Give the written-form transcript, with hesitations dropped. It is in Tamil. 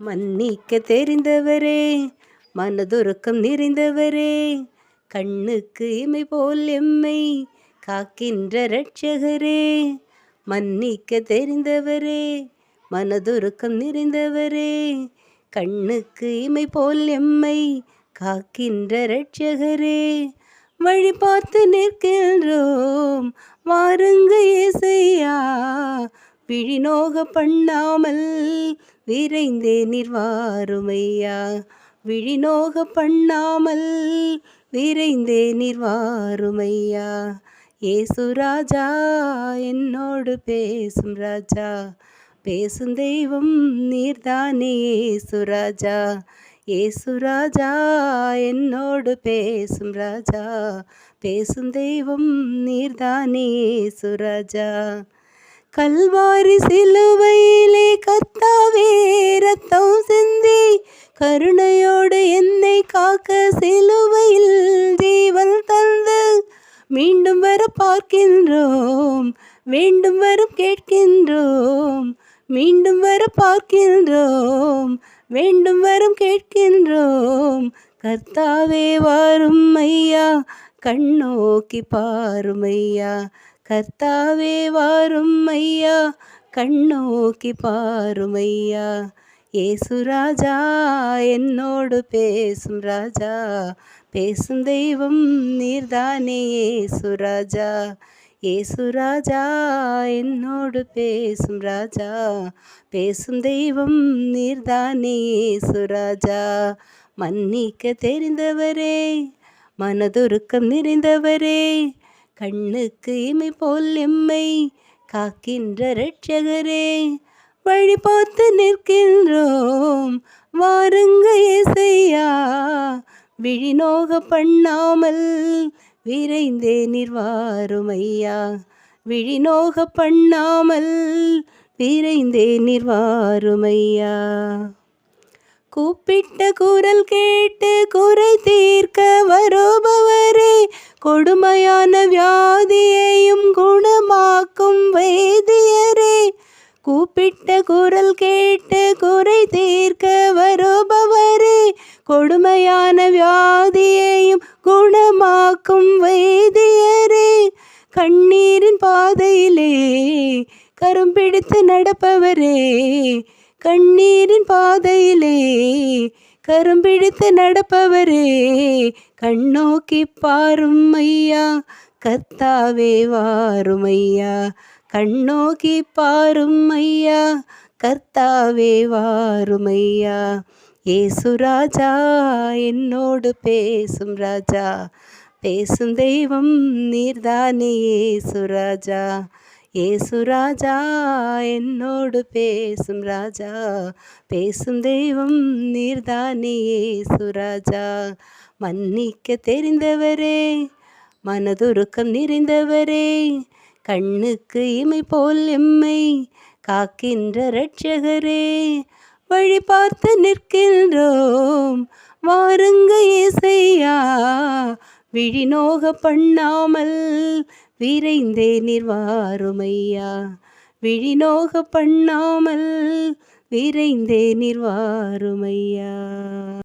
மன்னிக்க தெரிந்தவரே, மனதுருக்கம் நிறைந்தவரே, கண்ணுக்கு இமை போல் எம்மை காக்கின்ற இரட்சகரே. மன்னிக்க தெரிந்தவரே, மனதுருக்கம் நிறைந்தவரே, கண்ணுக்கு இமை போல் எம்மை காக்கின்ற இரட்சகரே. வழி பார்த்து நிற்கின்றோம் வாருங்க இயேசையா, விழிநோக பண்ணாமல் விரைந்தே நீர் வாருமையா. விழிநோக பண்ணாமல் விரைந்தே நீர் வாருமையா. ஏசு ராஜா என்னோடு பேசும் ராஜா, பேசும் தெய்வம் நீர்தானே ஏசு ராஜா. ஏசு ராஜா என்னோடு பேசும் ராஜா, பேசும் தெய்வம் நீர்தானே ஏசு ராஜா. கல்வாரி சிலுவையிலே கர்த்தாவே ரத்தம் சிந்தி கருணையோடு என்னை காக்க சிலுவையில் ஜீவன் தந்து மீண்டும் வர பார்க்கின்றோம், வேண்டும் வரும் கேட்கின்றோம். மீண்டும் வர பார்க்கின்றோம், வேண்டும் வரும் கேட்கின்றோம். கர்த்தாவே வாரும் ஐயா, கண்ணோக்கி பாருமையா. கர்த்தாவே வாரும் ஐயா, கண்ணோக்கி பாருமையா. ஏசு ராஜா என்னோடு பேசும் ராஜா, பேசும் தெய்வம் நீர்தானே ஏசு ராஜா. ஏசு ராஜா என்னோடு பேசும் ராஜா, பேசும் தெய்வம் நீர்தானே ஏசு ராஜா. மன்னிக்க தெரிந்தவரே, மனதுருக்கம் நிறைந்தவரே, கண்ணுக்கு இமை போல் எம்மை காக்கின்ற இரட்சகரே. வழி பார்த்து நிற்கின்றோம் வாருங்க இயேசையா, விழிநோக பண்ணாமல் விரைந்தே நீர் வாருமையா. விழிநோக பண்ணாமல் விரைந்தே நீர் வாருமையா. கூப்பிட்ட குரல் கேட்டு குறை தீர்க்க வருபவரே, கொடுமையான வியாதியையும் குணமாக்கும் வைத்தியரே. கூப்பிட்ட குரல் கேட்டு குறை தீர்க்க வருபவரே, கொடுமையான வியாதியையும் குணமாக்கும் வைத்தியரே. கண்ணீரின் பாதையிலே கரம் பிடித்து நடப்பவரே, கண்ணீரின் பாதையிலே கரம் பிடித்து நடப்பவரே. கண்ணோக்கி பாரும் ஐயா, கர்த்தாவே வாருமையா. கண்ணோக்கி பாரும் ஐயா, கர்த்தாவே வாருமையா. ஏசு ராஜா என்னோடு பேசும் ராஜா, பேசும் தெய்வம் நீர்தானே ஏசு ராஜா. ஏசு ராஜா என்னோடு பேசும் ராஜா, பேசும் தெய்வம் நீர்தானே ஏசு ராஜா. மன்னிக்க தெரிந்தவரே, மனதுருக்கம் நிறைந்தவரே, கண்ணுக்கு இமை போல் எம்மை காக்கின்ற இரட்சகரே. வழி பார்த்து நிற்கின்றோம் வாருங்க இயேசையா, விழிநோக பண்ணாமல் விரைந்தே நீர் வாருமையா. விழிநோக பண்ணாமல் விரைந்தே நீர் வாருமையா.